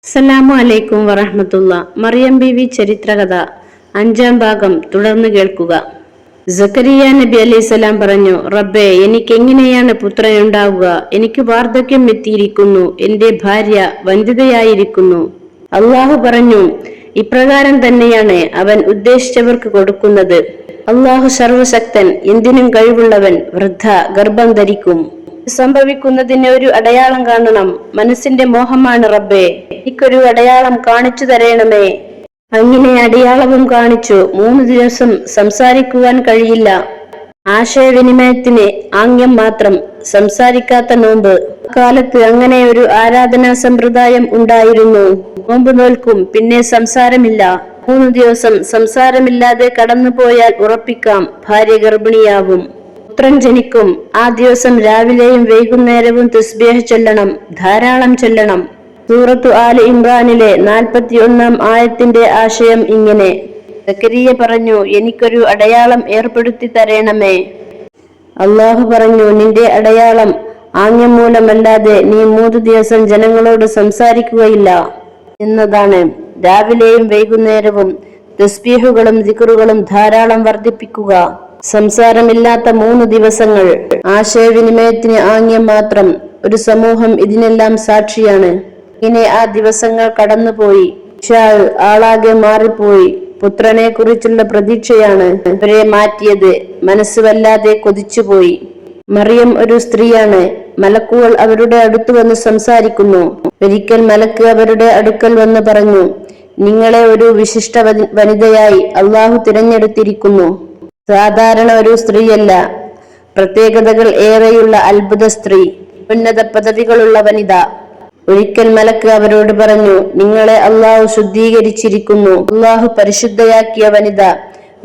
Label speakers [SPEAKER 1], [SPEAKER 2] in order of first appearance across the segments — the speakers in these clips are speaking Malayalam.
[SPEAKER 1] അസ്സലാമു അലൈക്കും വറഹ്മത്തുള്ളാ. മറിയം ബീവി ചരിത്രകഥ 5-ാം ഭാഗം തുടർന്ന് കേൾക്കുക. സക്കരിയ നബി അലൈഹിസ്സലാം പറഞ്ഞു, റബ്ബേ, എനിക്കെങ്ങനെയാണ് പുത്രനുണ്ടാവുക? എനിക്ക് വാർദ്ധക്യം എത്തിയിരിക്കുന്നു, എന്റെ ഭാര്യ വന്ധ്യതയായിരിക്കുന്നു. അള്ളാഹു പറഞ്ഞു, ഇപ്രകാരം തന്നെയാണ് അവൻ ഉദ്ദേശിച്ചവർക്ക് കൊടുക്കുന്നത്. അള്ളാഹു സർവശക്തൻ, എന്തിനും കഴിവുള്ളവൻ. വൃദ്ധ ഗർഭം ധരിക്കും. സംഭവിക്കുന്നതിന് ഒരു അടയാളം കാണണം. മനസ്സിന്റെ മോഹമാണ് റബ്ബേ, എനിക്കൊരു അടയാളം കാണിച്ചു തരേണമേ. അങ്ങനെ അടയാളവും കാണിച്ചു. 3 ദിവസം സംസാരിക്കുവാൻ കഴിയില്ല. ആശയവിനിമയത്തിന് ആംഗ്യം മാത്രം, സംസാരിക്കാത്ത നോമ്പ്. കാലത്ത് അങ്ങനെ ഒരു ആരാധനാ സമ്പ്രദായം ഉണ്ടായിരുന്നു. നോമ്പ് നോൽക്കും, പിന്നെ സംസാരമില്ല. 3 ദിവസം സംസാരമില്ലാതെ കടന്നുപോയാൽ ഉറപ്പിക്കാം, ഭാര്യ ഗർഭിണിയാവും. പുത്രൻ ജനിക്കും. ആ ദിവസം രാവിലെയും വൈകുന്നേരവും തസ്ബീഹ് ചൊല്ലണം, ധാരാളം ചൊല്ലണം. സൂറത്തു ആൽ ഇമ്രാനിലെ 41-ാം ആയത്തിന്റെ ആശയം ഇങ്ങനെ: സക്കരിയ പറഞ്ഞു, എനിക്കൊരു അടയാളം ഏർപ്പെടുത്തി തരേണമേ. അള്ളാഹു പറഞ്ഞു, നിന്റെ അടയാളം ആംഗ്യം മൂലമല്ലാതെ നീ 3 ദിവസം ജനങ്ങളോട് സംസാരിക്കുകയില്ല എന്നതാണ്. രാവിലെയും വൈകുന്നേരവും തസ്ബീഹുകളും ദിക്റുകളും ധാരാളം വർദ്ധിപ്പിക്കുക. സംസാരമില്ലാത്ത 3 ദിവസങ്ങൾ, ആശയവിനിമയത്തിന് ആംഗ്യം മാത്രം. ഒരു സമൂഹം ഇതിനെല്ലാം സാക്ഷിയാണ്. ഇങ്ങനെ ആ ദിവസങ്ങൾ കടന്നുപോയി. ആളാകെ മാറിപ്പോയി. പുത്രനെ കുറിച്ചുള്ള പ്രതീക്ഷയാണ് അവരെ മാറ്റിയത്. മനസ്സ് വല്ലാതെ കൊതിച്ചുപോയി. മറിയം ഒരു സ്ത്രീയാണ്. മലക്കുകൾ അവരുടെ അടുത്ത് വന്ന് സംസാരിക്കുന്നു. ഒരിക്കൽ മലക്ക് അവരുടെ അടുക്കൽ വന്ന് പറഞ്ഞു, നിങ്ങളെ ഒരു വിശിഷ്ട വനിതയായി അള്ളാഹു തിരഞ്ഞെടുത്തിരിക്കുന്നു. സാധാരണ ഒരു സ്ത്രീയല്ല, പ്രത്യേകതകൾ ഏറെയുള്ള അത്ഭുത സ്ത്രീ, ഉന്നത പദവികളുള്ള വനിത. ഒരിക്കൽ മലക്ക് അവരോട് പറഞ്ഞു, നിങ്ങളെ അള്ളാഹു ശുദ്ധീകരിച്ചിരിക്കുന്നു. അള്ളാഹു പരിശുദ്ധയാക്കിയ വനിത,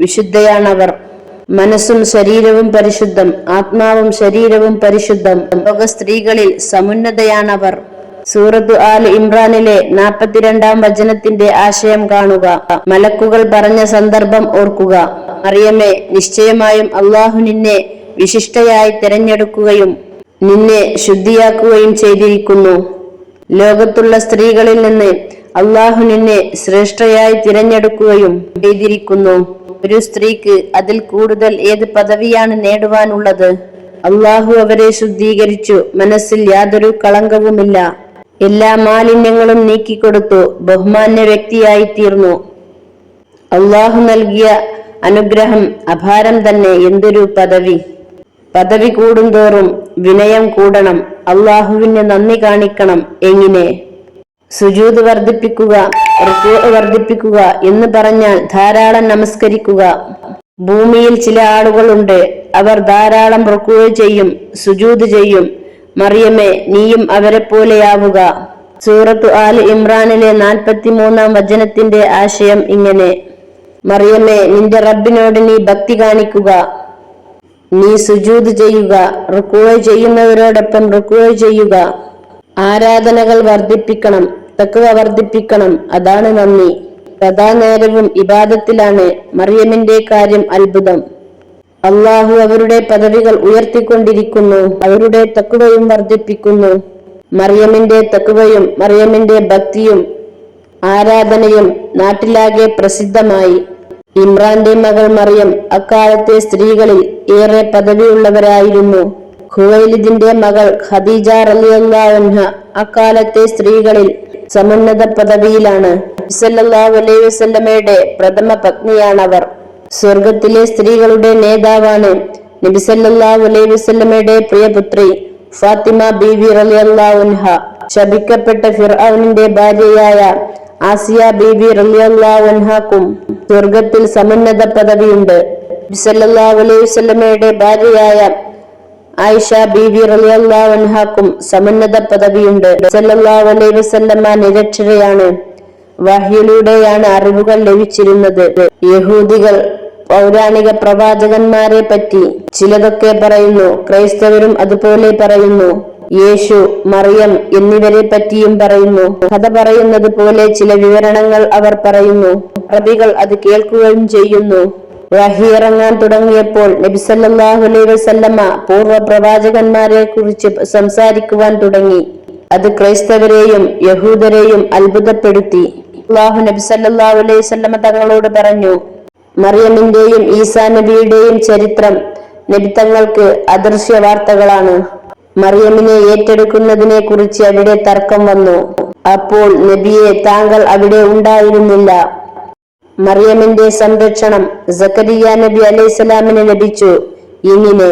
[SPEAKER 1] വിശുദ്ധയാണവർ. മനസ്സും ശരീരവും പരിശുദ്ധം, ആത്മാവും ശരീരവും പരിശുദ്ധം. ലോക സ്ത്രീകളിൽ സമുന്നതയാണവർ. സൂറത്തു ആൽ ഇമ്രാനിലെ 42-ാം വചനത്തിന്റെ ആശയം കാണുക. മലക്കുകൾ പറഞ്ഞ സന്ദർഭം ഓർക്കുക. മറിയമേ, നിശ്ചയമായും അള്ളാഹു നിന്നെ വിശിഷ്ടയായി തിരഞ്ഞെടുക്കുകയും നിന്നെ ശുദ്ധിയാക്കുകയും ചെയ്തിരിക്കുന്നു. ലോകത്തുള്ള സ്ത്രീകളിൽ നിന്ന് അള്ളാഹു നിന്നെ ശ്രേഷ്ഠയായി തിരഞ്ഞെടുക്കുകയും ചെയ്തിരിക്കുന്നു. ഒരു സ്ത്രീക്ക് അതിൽ കൂടുതൽ ഏത് പദവിയാണ് നേടുവാനുള്ളത്? അള്ളാഹു അവരെ ശുദ്ധീകരിച്ചു. മനസ്സിൽ യാതൊരു കളങ്കവുമില്ല. എല്ലാ മാലിന്യങ്ങളും നീക്കിക്കൊടുത്തു. ബഹുമാന്യ വ്യക്തിയായി തീർന്നു. അള്ളാഹു നൽകിയ അനുഗ്രഹം അപാരം തന്നെ. എന്തൊരു പദവി! പദവി കൂടുന്തോറും വിനയം കൂടണം. അള്ളാഹുവിന് നന്ദി കാണിക്കണം. എങ്ങനെ? സുജൂദ് വർദ്ധിപ്പിക്കുക, റുകൂഅ് വർദ്ധിപ്പിക്കുക എന്ന് പറഞ്ഞാൽ ധാരാളം നമസ്കരിക്കുക. ഭൂമിയിൽ ചില ആളുകളുണ്ട്, അവർ ധാരാളം റുകൂഅ് ചെയ്യും, സുജൂദ് ചെയ്യും. മറിയമേ, നീയും അവരെ പോലെയാവുക. സൂറത്തു ആൽ ഇമ്രാനിലെ 43-ാം വചനത്തിന്റെ ആശയം ഇങ്ങനെ: മറിയമേ, നിന്റെ റബ്ബിനോട് നീ ഭക്തി കാണിക്കുക. നീ സുജൂദ് ചെയ്യുക, റുകൂഅ് ചെയ്യുന്നവരോടൊപ്പം റുകൂഅ് ചെയ്യുക. ആരാധനകൾ വർദ്ധിപ്പിക്കണം, തഖ്വ വർദ്ധിപ്പിക്കണം. അതാണ് നന്ദി. സദാനേരവും ഇബാദത്തിലാണ്. മറിയമിന്റെ കാര്യം അത്ഭുതം. അള്ളാഹു അവരുടെ പദവികൾ ഉയർത്തിക്കൊണ്ടിരിക്കുന്നു. അവരുടെ തഖ്വയും വർദ്ധിപ്പിക്കുന്നു. മറിയമിന്റെ തഖ്വയും മറിയമിന്റെ ഭക്തിയും ആരാധനയും നാട്ടിലാകെ പ്രസിദ്ധമായി. ഇമ്രാന്റെ മകൾ മറിയം അക്കാലത്തെ സ്ത്രീകളിൽ ഏറെ പദവിയുള്ളവരായിരുന്നു. ഖുവൈലിദിന്റെ മകൾ ഖദീജ റളിയല്ലാഹു അൻഹ അക്കാലത്തെ സ്ത്രീകളിൽ സമുന്നത പദവിയിലാണ്. നബി സല്ലല്ലാഹു അലൈഹി വസല്ലമയുടെ പ്രഥമ പത്നിയാണവർ. സ്വർഗത്തിലെ സ്ത്രീകളുടെ നേതാവാണ്. നബി സല്ലല്ലാഹു അലൈഹി വസല്ലമയുടെ പ്രിയപുത്രി ഫാത്തിമ ബീവി റളിയല്ലാഹു അൻഹ. ശപിക്കപ്പെട്ട ഫിർഔനിന്റെ ഭാര്യയായ ആസിയ ബീവി റളിയല്ലാഹു അൻഹാക്കും സ്വർഗത്തിൽ സമുന്നത പദവിയുണ്ട്. നബി സല്ലല്ലാഹു അലൈഹി വസല്ലമയുടെ ഭാര്യയായ ആയിഷ ബീവി റളിയല്ലാഹു അൻഹാക്കും സമുന്നത പദവിയുണ്ട്. സല്ലല്ലാഹു അലൈഹി വസല്ലമ നിരക്ഷരയാണ്. വഹ്യിലൂടെയാണ് അറിവുകൾ ലഭിച്ചിരുന്നത്. യഹൂദികൾ പൗരാണിക പ്രവാചകന്മാരെ പറ്റി ചിലതൊക്കെ പറയുന്നു. ക്രൈസ്തവരും അതുപോലെ പറയുന്നു. യേശു, മറിയം എന്നിവരെ പറ്റിയും പറയുന്നു. കഥ പറയുന്നത് പോലെ ചില വിവരണങ്ങൾ അവർ പറയുന്നു. അറബികൾ അത് കേൾക്കുകയും ചെയ്യുന്നു. വഹി ഇറങ്ങാൻ തുടങ്ങിയപ്പോൾ നബി സല്ലല്ലാഹു അലൈഹി വസല്ലമ പൂർവ്വ പ്രവാചകന്മാരെ കുറിച്ച് സംസാരിക്കുവാൻ തുടങ്ങി. അത് ക്രൈസ്തവരെയും യഹൂദരെയും അത്ഭുതപ്പെടുത്തി. അല്ലാഹു നബി സല്ലല്ലാഹു അലൈഹി വസല്ലമ തങ്ങളോട് പറഞ്ഞു, മറിയമിന്റെയും ഈസാ നബിയുടെയും ചരിത്രം നബി തങ്ങൾക്ക് അദൃശ്യ വാർത്തകളാണ്. മറിയമിനെ ഏറ്റെടുക്കുന്നതിനെ കുറിച്ച് അവിടെ തർക്കം വന്നു. അപ്പോൾ നബിയെ, താങ്കൾ അവിടെ ഉണ്ടായിരുന്നില്ല. മറിയമിന്റെ സംരക്ഷണം സക്കരിയ നബി അലൈഹിസ്സലാമിന് ലഭിച്ചു. ഇങ്ങനെ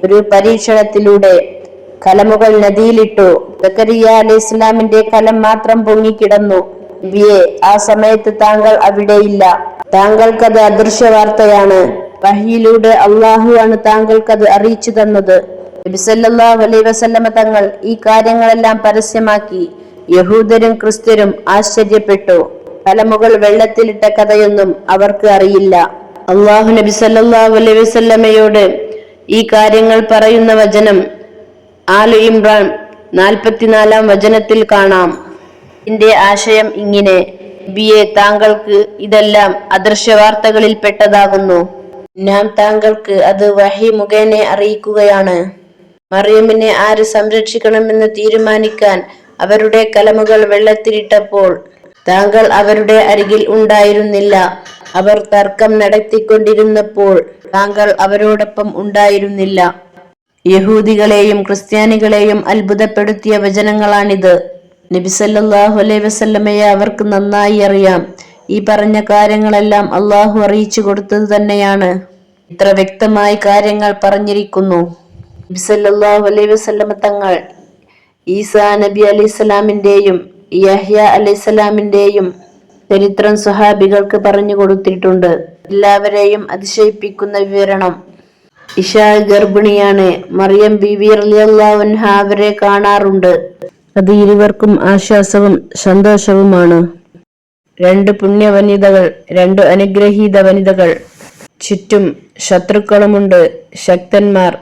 [SPEAKER 1] ഒരു പരീക്ഷണത്തിലൂടെ കലമുകൾ നദിയിലിട്ടു. സക്കരിയ അലൈഹിസ്സലാമിന്റെ കലം മാത്രം പൊങ്ങിക്കിടന്നു. നബിയെ, ആ സമയത്ത് താങ്കൾ അവിടെയില്ല. താങ്കൾക്കത് അദൃശ്യ വാർത്തയാണ്. വഹയിലൂടെ അള്ളാഹു ആണ് താങ്കൾക്കത് അറിയിച്ചു തന്നത്. നബി സല്ലല്ലാഹു അലൈഹി വസല്ലമ തങ്ങൾ ഈ കാര്യങ്ങളെല്ലാം പരസ്യമാക്കി. യഹൂദരും ക്രിസ്ത്യരും ആശ്ചര്യപ്പെട്ടു. കലമുകൾ വെള്ളത്തിലിട്ട കഥയൊന്നും അവർക്ക് അറിയില്ല. അള്ളാഹു നബി സല്ലല്ലാഹു അലൈഹി വസല്ലമയോട് ഈ കാര്യങ്ങൾ പറയുന്ന വചനം ആലു ഇംറാൻ 44 വചനത്തിൽ കാണാം. ഇതിന്റെ ആശയം ഇങ്ങനെ: നബിയെ, താങ്കൾക്ക് ഇതെല്ലാം അദൃശ്യ വാർത്തകളിൽ പെട്ടതാകുന്നു. നാം താങ്കൾക്ക് അത് വഹി മുഖേന അറിയിക്കുകയാണ്. മറിയമിനെ ആര് സംരക്ഷിക്കണമെന്ന് തീരുമാനിക്കാൻ അവരുടെ കലമുകൾ വെള്ളത്തിലിട്ടപ്പോൾ താങ്കൾ അവരുടെ അരികിൽ ഉണ്ടായിരുന്നില്ല. അവർ തർക്കം നടത്തിക്കൊണ്ടിരുന്നപ്പോൾ താങ്കൾ അവരോടൊപ്പം ഉണ്ടായിരുന്നില്ല. യഹൂദികളെയും ക്രിസ്ത്യാനികളെയും അത്ഭുതപ്പെടുത്തിയ വചനങ്ങളാണിത്. നബി സല്ലല്ലാഹു അലൈഹി വസല്ലമയെ അവർക്ക് നന്നായി അറിയാം. ഈ പറഞ്ഞ കാര്യങ്ങളെല്ലാം അള്ളാഹു അറിയിച്ചു കൊടുത്തത് തന്നെയാണ്. ഇത്ര വ്യക്തമായി കാര്യങ്ങൾ പറഞ്ഞിരിക്കുന്നു. നബി സല്ലല്ലാഹു അലൈഹി വസല്ലമ തങ്ങൾ ഈസാ നബി അലൈഹിസ്സലാമിന്റെയും യഹ്യ അലൈഹിസ്സലാമിന്റെയും ചരിത്രം സ്വഹാബികൾക്ക് പറഞ്ഞു കൊടുത്തിട്ടുണ്ട്. എല്ലാവരെയും അതിശയിപ്പിക്കുന്ന വിവരണം. ഇശാ ഗർഭിണിയാണ്. മറിയം ബീവി റളിയല്ലാഹു അൻഹ അവരെ കാണാറുണ്ട്. അത് ഇരുവർക്കും ആശ്വാസവും സന്തോഷവുമാണ്. 2 പുണ്യവനിതകൾ, 2 അനുഗ്രഹീത വനിതകൾ. ചുറ്റും ശത്രുക്കളുമുണ്ട്. ശക്തന്മാർ,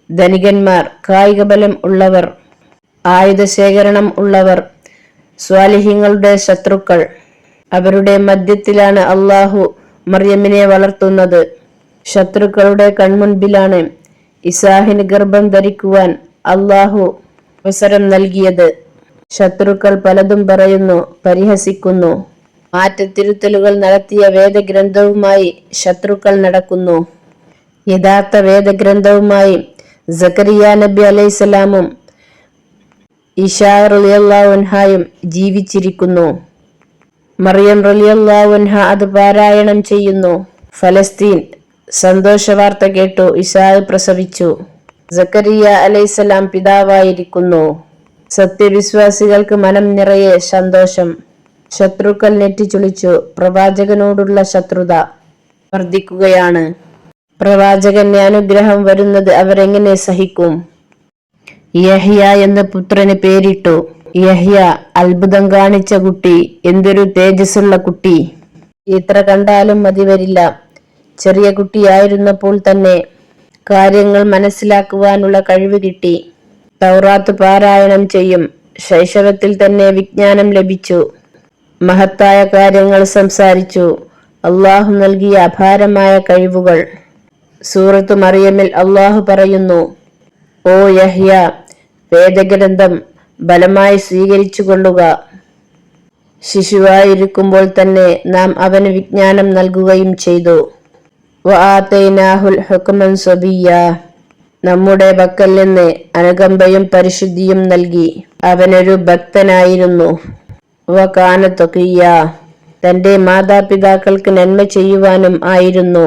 [SPEAKER 1] ധനികന്മാർ, കായികബലം ഉള്ളവർ, ആയുധശേഖരണം ഉള്ളവർ, സ്വാലിഹീങ്ങളുടെ ശത്രുക്കൾ. അവരുടെ മധ്യത്തിലാണ് അള്ളാഹു മറിയമിനെ വളർത്തുന്നത്. ശത്രുക്കളുടെ കൺമുൻപിലാണ് ഇസാഹിന് ഗർഭം ധരിക്കുവാൻ അള്ളാഹു അവസരം നൽകിയത്. ശത്രുക്കൾ പലതും പറയുന്നു, പരിഹസിക്കുന്നു. മാറ്റത്തിരുത്തലുകൾ നടത്തിയ വേദഗ്രന്ഥവുമായി ശത്രുക്കൾ നടക്കുന്നു. യഥാർത്ഥ വേദഗ്രന്ഥവുമായി സക്കരിയ നബി അലൈഹിസ്സലാമും ഇശാ റളിയല്ലാഹു അൻഹയും ജീവിച്ചിരിക്കുന്നു. മറിയം റളിയല്ലാഹു അൻഹ അത് പാരായണം ചെയ്യുന്നു. ഫലസ്തീൻ സന്തോഷവാർത്ത കേട്ടു. ഇശാ പ്രസവിച്ചു. സക്കരിയ അലൈഹിസ്സലാം പിതാവായിരിക്കുന്നു. സത്യവിശ്വാസികൾക്ക് മനം നിറയെ സന്തോഷം. ശത്രുക്കൾ നെറ്റിച്ചുളിച്ചു. പ്രവാചകനോടുള്ള ശത്രുത വർദ്ധിക്കുകയാണ്. പ്രവാചകന്റെ അനുഗ്രഹം വരുന്നത് അവരെങ്ങനെ സഹിക്കും? യഹ്യ എന്ന പുത്രന് പേരിട്ടു. യഹ്യ അത്ഭുതം കാണിച്ച കുട്ടി. എന്തൊരു തേജസ്സുള്ള കുട്ടി! എത്ര കണ്ടാലും മതി വരില്ല. ചെറിയ കുട്ടിയായിരുന്നപ്പോൾ തന്നെ കാര്യങ്ങൾ മനസ്സിലാക്കുവാനുള്ള കഴിവ് കിട്ടി. തൗറാത്ത് പാരായണം ചെയ്യും. ശൈശവത്തിൽ തന്നെ വിജ്ഞാനം ലഭിച്ചു. മഹത്തായ കാര്യങ്ങൾ സംസാരിച്ചു. അള്ളാഹു നൽകിയ അപാരമായ കഴിവുകൾ. സൂറത്ത് മറിയമിൽ അള്ളാഹു പറയുന്നു: ഓ യഹ്യ, വേദഗ്രന്ഥം ബലമായി സ്വീകരിച്ചു കൊള്ളുക. ശിശുവായിരിക്കുമ്പോൾ തന്നെ നാം അവന് വിജ്ഞാനം നൽകുകയും ചെയ്തു. വആതൈനാഹുൽ ഹുക്മൻ സബിയ്യ, നമ്മുടെ പക്കൽ നിന്ന് അനുകമ്പയും പരിശുദ്ധിയും നൽകി. അവനൊരു ഭക്തനായിരുന്നു. വകാന തഖിയ്യ, തന്റെ മാതാപിതാക്കൾക്ക് നന്മ ചെയ്യുവാനും ആയിരുന്നു.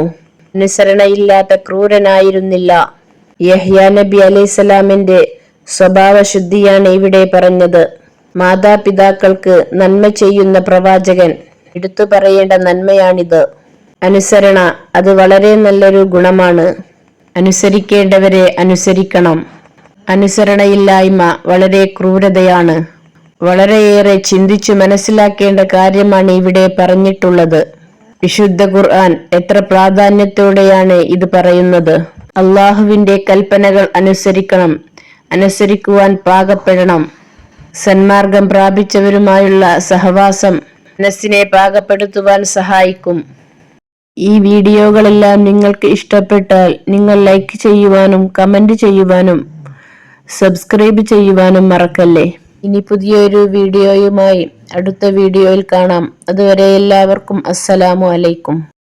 [SPEAKER 1] അനുസരണയില്ലാത്ത ക്രൂരനായിരുന്നില്ല. യഹ്യ നബി അലൈഹിസ്സലാമിന്റെ സ്വഭാവശുദ്ധിയാണ് ഇവിടെ പറഞ്ഞത്. മാതാപിതാക്കൾക്ക് നന്മ ചെയ്യുന്ന പ്രവാചകൻ എടുത്തു പറയേണ്ട നന്മയാണിത്. അനുസരണ അത് വളരെ നല്ലൊരു ഗുണമാണ്. അനുസരിക്കേണ്ടവരെ അനുസരിക്കണം. അനുസരണയില്ലായ്മ വളരെ ക്രൂരതയാണ്. വളരെയേറെ ചിന്തിച്ചു മനസ്സിലാക്കേണ്ട കാര്യമാണ് ഇവിടെ പറഞ്ഞിട്ടുള്ളത്. വിശുദ്ധ ഖുർആൻ എത്ര പ്രാധാന്യത്തോടെയാണ് ഇത് പറയുന്നത്. അള്ളാഹുവിന്റെ കൽപ്പനകൾ അനുസരിക്കണം. അനുസരിക്കുവാൻ പാകപ്പെടണം. സന്മാർഗം പ്രാപിച്ചവരുമായുള്ള സഹവാസം മനസ്സിനെ പാകപ്പെടുത്തുവാൻ സഹായിക്കും. ഈ വീഡിയോകളെല്ലാം നിങ്ങൾക്ക് ഇഷ്ടപ്പെട്ടാൽ നിങ്ങൾ ലൈക്ക് ചെയ്യുവാനും കമന്റ് ചെയ്യുവാനും സബ്സ്ക്രൈബ് ചെയ്യുവാനും മറക്കല്ലേ. ഇനി പുതിയൊരു വീഡിയോയുമായി അടുത്ത വീഡിയോയിൽ കാണാം. അതുവരെ എല്ലാവർക്കും അസ്സലാമു അലൈക്കും.